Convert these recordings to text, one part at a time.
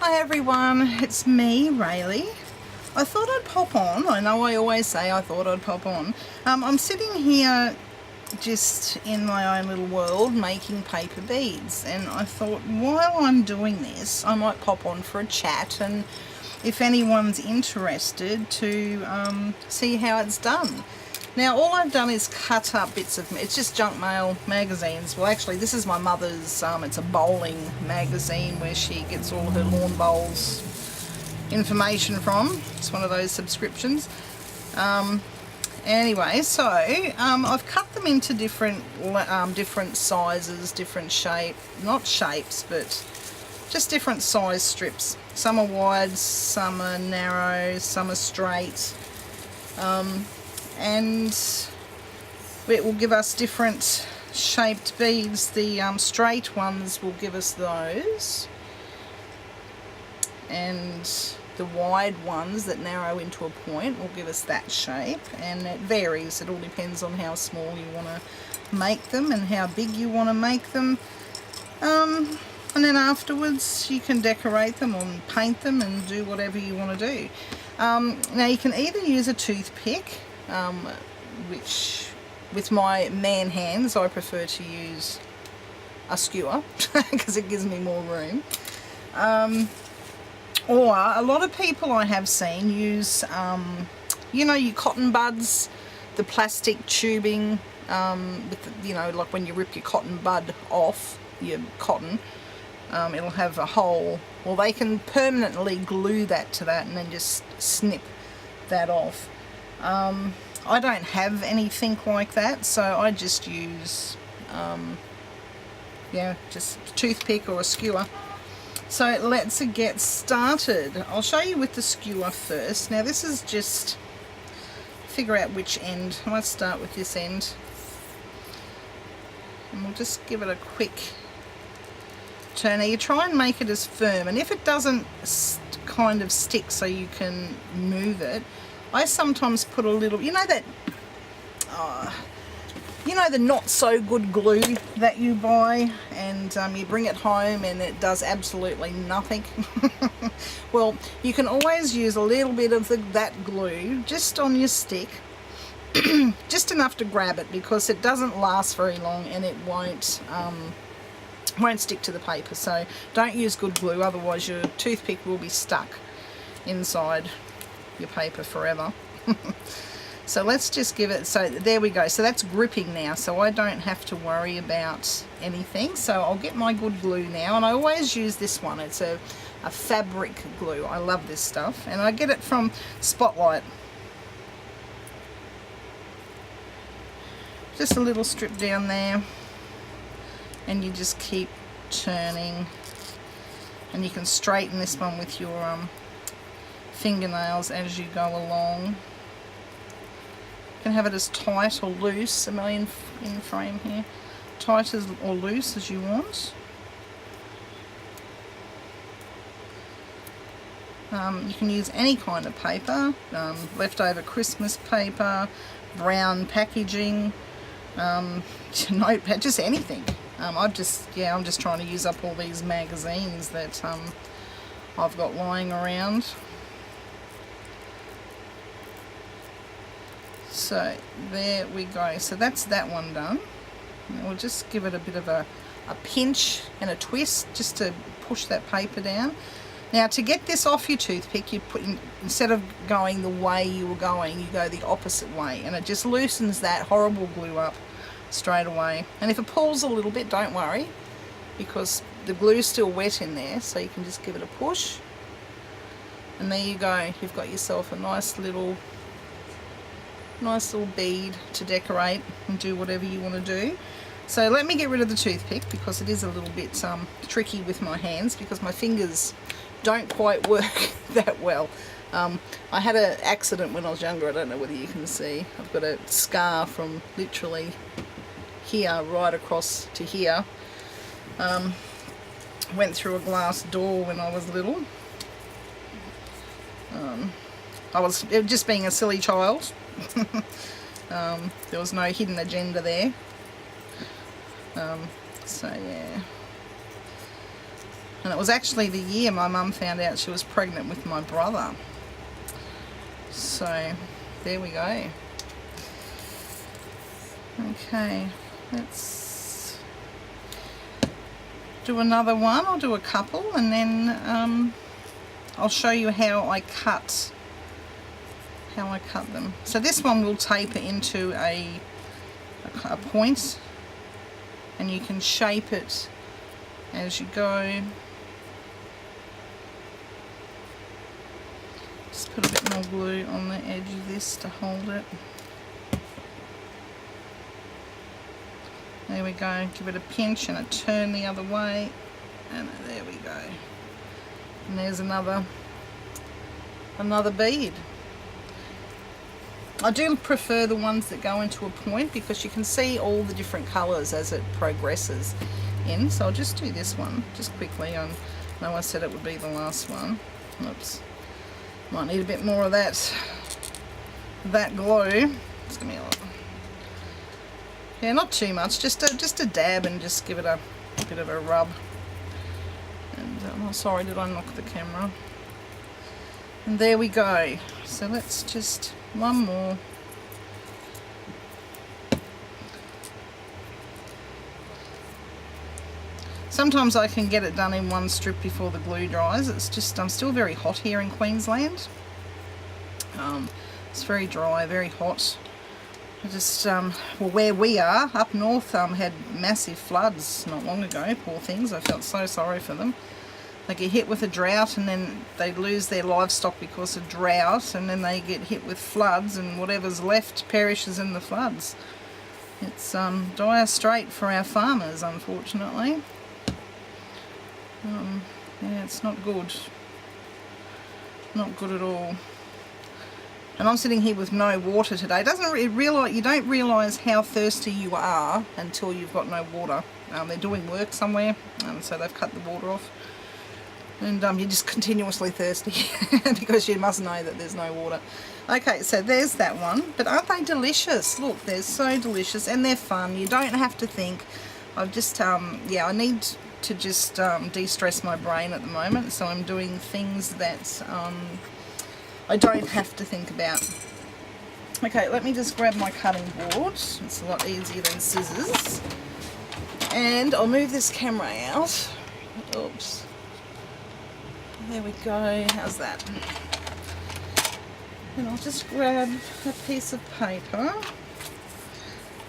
Hi everyone, it's me, Rayleigh. I thought I'd pop on. I know I always say I thought I'd pop on. I'm sitting here just in my own little world making paper beads, and I thought while I'm doing this I might pop on for a chat, and if anyone's interested to see how it's done. Now all I've done is cut up bits of, it's just junk mail magazines. Well actually this is my mother's, it's a bowling magazine where she gets all her lawn bowls information from. It's one of those subscriptions. Anyway, so I've cut them into different sizes, different shape, not shapes, but just different size strips. Some are wide, some are narrow, some are straight. And it will give us different shaped beads. The straight ones will give us those, and the wide ones that narrow into a point will give us that shape, and it varies. It all depends on how small you want to make them and how big you want to make them. And then afterwards you can decorate them or paint them and do whatever you want to do. Now you can either use a toothpick, which with my man hands I prefer to use a skewer because it gives me more room. Or a lot of people I have seen use, you know, your cotton buds, the plastic tubing, with the, you know, like when you rip your cotton bud off, your cotton, it'll have a hole. Well, they can permanently glue that to that and then just snip that off. I don't have anything like that, so I just use, yeah, just a toothpick or a skewer. So let's get started. I'll show you with the skewer first. Now this is just figure out which end. I might start with this end, and we'll just give it a quick turn. Now you try and make it as firm, and if it doesn't kind of stick so you can move it, I sometimes put a little, you know that, you know the not so good glue that you buy and you bring it home and it does absolutely nothing. Well, you can always use a little bit of that glue just on your stick, just enough to grab it, because it doesn't last very long and it won't stick to the paper. So don't use good glue, otherwise your toothpick will be stuck inside your paper forever. So let's just give it, so there we go. So that's gripping now, so I don't have to worry about anything. So I'll get my good glue now, and I always use this one. It's a fabric glue. I love this stuff, and I get it from Spotlight. Just a little strip down there, and you just keep turning, and you can straighten this one with your fingernails as you go along. You can have it as tight or loose. Am I in frame here? Tight as or loose as you want. You can use any kind of paper, leftover Christmas paper, brown packaging, notepad, just anything. I'm just trying to use up all these magazines that I've got lying around. So there we go. So that's that one done. And we'll just give it a bit of a pinch and a twist just to push that paper down. Now to get this off your toothpick, you put instead of going the way you were going, you go the opposite way, and it just loosens that horrible glue up straight away. And if it pulls a little bit, don't worry, because the glue's still wet in there, so you can just give it a push, and there you go. You've got yourself a nice little bead to decorate and do whatever you want to do. So let me get rid of the toothpick, because it is a little bit tricky with my hands, because my fingers don't quite work that well. I had an accident when I was younger. I don't know whether you can see. I've got a scar from literally here right across to here. Went through a glass door when I was little. I was just being a silly child. There was no hidden agenda there. So yeah. And it was actually the year my mum found out she was pregnant with my brother. So there we go. Okay, let's do another one. I'll do a couple, and then I'll show you how I cut them. So this one will taper into a point, and you can shape it as you go. Just put a bit more glue on the edge of this to hold it. There we go. Give it a pinch and a turn the other way, and there we go. And there's another bead. I do prefer the ones that go into a point because you can see all the different colours as it progresses in. So I'll just do this one just quickly. I know I said it would be the last one. Oops. Might need a bit more of that glue. Just give me a little. Yeah, not too much. Just a dab, and just give it a bit of a rub. And oh, sorry, did I knock the camera? And there we go. So let's just one more. Sometimes I can get it done in one strip before the glue dries. It's just, I'm still very hot here in Queensland. It's very dry, very hot. I just, well, where we are, up north, had massive floods not long ago, poor things. I felt so sorry for them. They get hit with a drought, and then they lose their livestock because of drought, and then they get hit with floods, and whatever's left perishes in the floods. It's dire straight for our farmers, unfortunately. Yeah, it's not good. Not good at all. And I'm sitting here with no water today. You don't realise how thirsty you are until you've got no water. They're doing work somewhere, so they've cut the water off. And you're just continuously thirsty because you must know that there's no water. Okay, so there's that one. But aren't they delicious? Look, they're so delicious, and they're fun. You don't have to think. I've just, yeah, I need to just de-stress my brain at the moment, so I'm doing things that I don't have to think about. Okay, let me just grab my cutting board. It's a lot easier than scissors. And I'll move this camera out. Oops. There we go. How's that? And I'll just grab a piece of paper.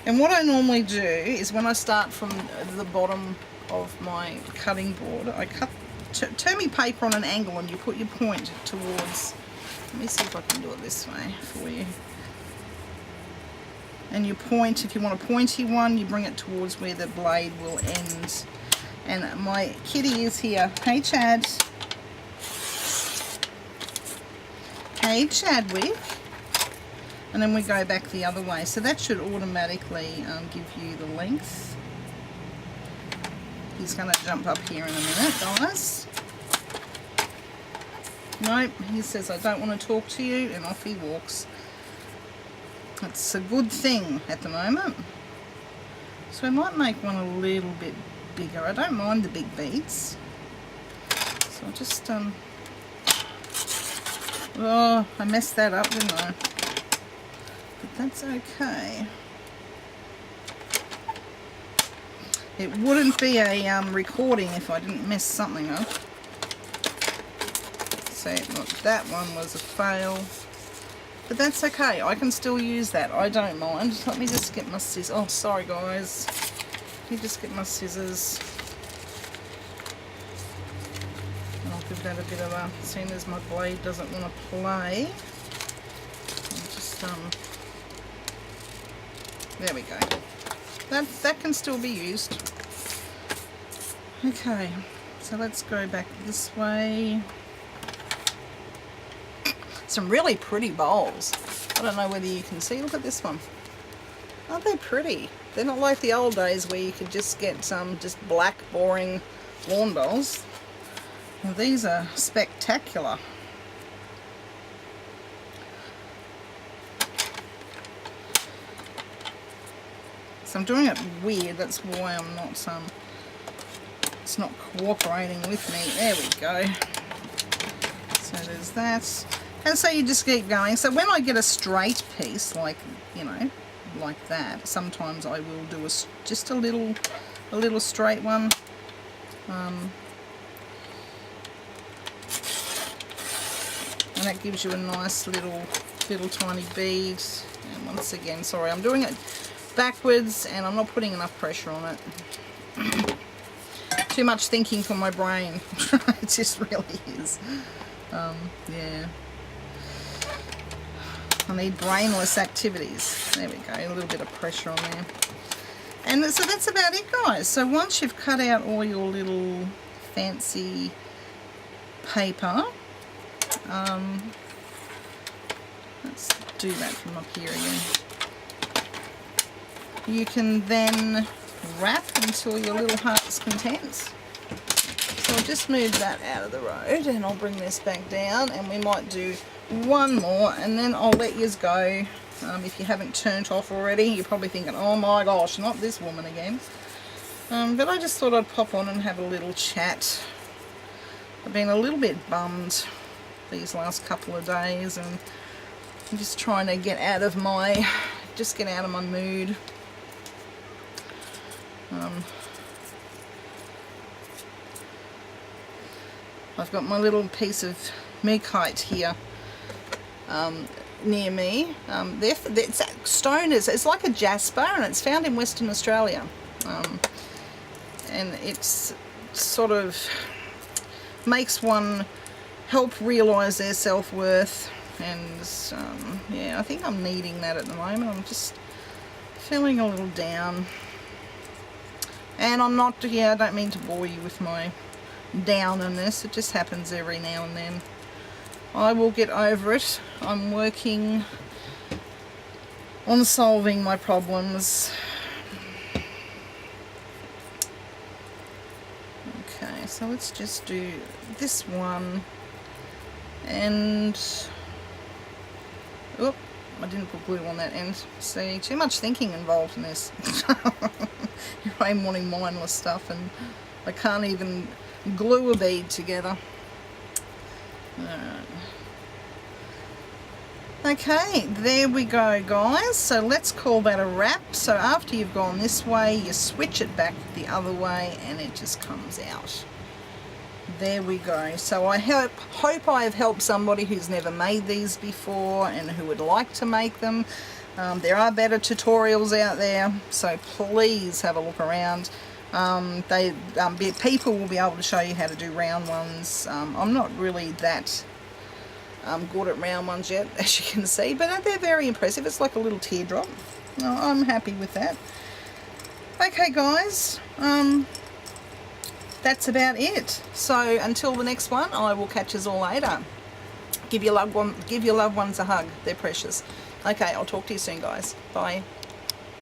And what I normally do is when I start from the bottom of my cutting board, I turn my paper on an angle, and you put your point towards. Let me see if I can do it this way for you. And you point, if you want a pointy one, you bring it towards where the blade will end. And my kitty is here. Hey, Chad. Hey, Chadwick. And then we go back the other way. So that should automatically give you the length. He's going to jump up here in a minute, guys. Nope, he says, I don't want to talk to you, and off he walks. It's a good thing at the moment. So I might make one a little bit bigger. I don't mind the big beads. So I'll just, oh, I messed that up, didn't I? But that's okay. It wouldn't be a recording if I didn't mess something up. So, look, that one was a fail. But that's okay. I can still use that. I don't mind. Let me just get my scissors. Oh, sorry, guys. Let me just get my scissors. And I'll give that a bit of a... Seeing as my blade doesn't want to play. I'll just, there we go. That can still be used. Okay. So let's go back this way. Some really pretty bowls. I don't know whether you can see. Look at this one. Aren't they pretty? They're not like the old days where you could just get some just black, boring lawn bowls. Well, these are spectacular. So I'm doing it weird. That's why I'm not it's not cooperating with me. There we go. So there's that. And so you just keep going. So when I get a straight piece, like, you know, like that, sometimes I will do just a little straight one. And that gives you a nice little tiny bead. And once again, sorry, I'm doing it backwards and I'm not putting enough pressure on it. Too much thinking for my brain. It just really is. Yeah. I need brainless activities. There we go, a little bit of pressure on there. And so that's about it, guys. So once you've cut out all your little fancy paper, let's do that from up here again. You can then wrap until your little heart's content. So I'll just move that out of the road and I'll bring this back down, and we might do one more and then I'll let yous go. If you haven't turned off already, you're probably thinking, oh my gosh, not this woman again. But I just thought I'd pop on and have a little chat. I've been a little bit bummed these last couple of days, and I'm just trying to get out of my mood. I've got my little piece of Meekite here near me. It's stone it's like a jasper, and it's found in Western Australia. And it's sort of makes one help realise their self-worth, and yeah, I think I'm needing that at the moment. I'm just feeling a little down, and I'm not, I don't mean to bore you with my downness. It just happens every now and then. I will get over it. I'm working on solving my problems. Okay, so let's just do this one, and oop, I didn't put glue on that end. See, too much thinking involved in this. Here I am wanting mindless stuff, and I can't even glue a bead together. Alright. Okay, there we go, guys. So let's call that a wrap. So after you've gone this way, you switch it back the other way and it just comes out. There we go. So I hope I've helped somebody who's never made these before and who would like to make them. There are better tutorials out there, so please have a look around. People will be able to show you how to do round ones. I'm not really that good at round ones yet, as you can see, but they're very impressive. It's like a little teardrop. I'm happy with that. Okay, guys, that's about it. So until the next one, I will catch us all later. Give your loved ones a hug. They're precious. Okay, I'll talk to you soon, guys. Bye.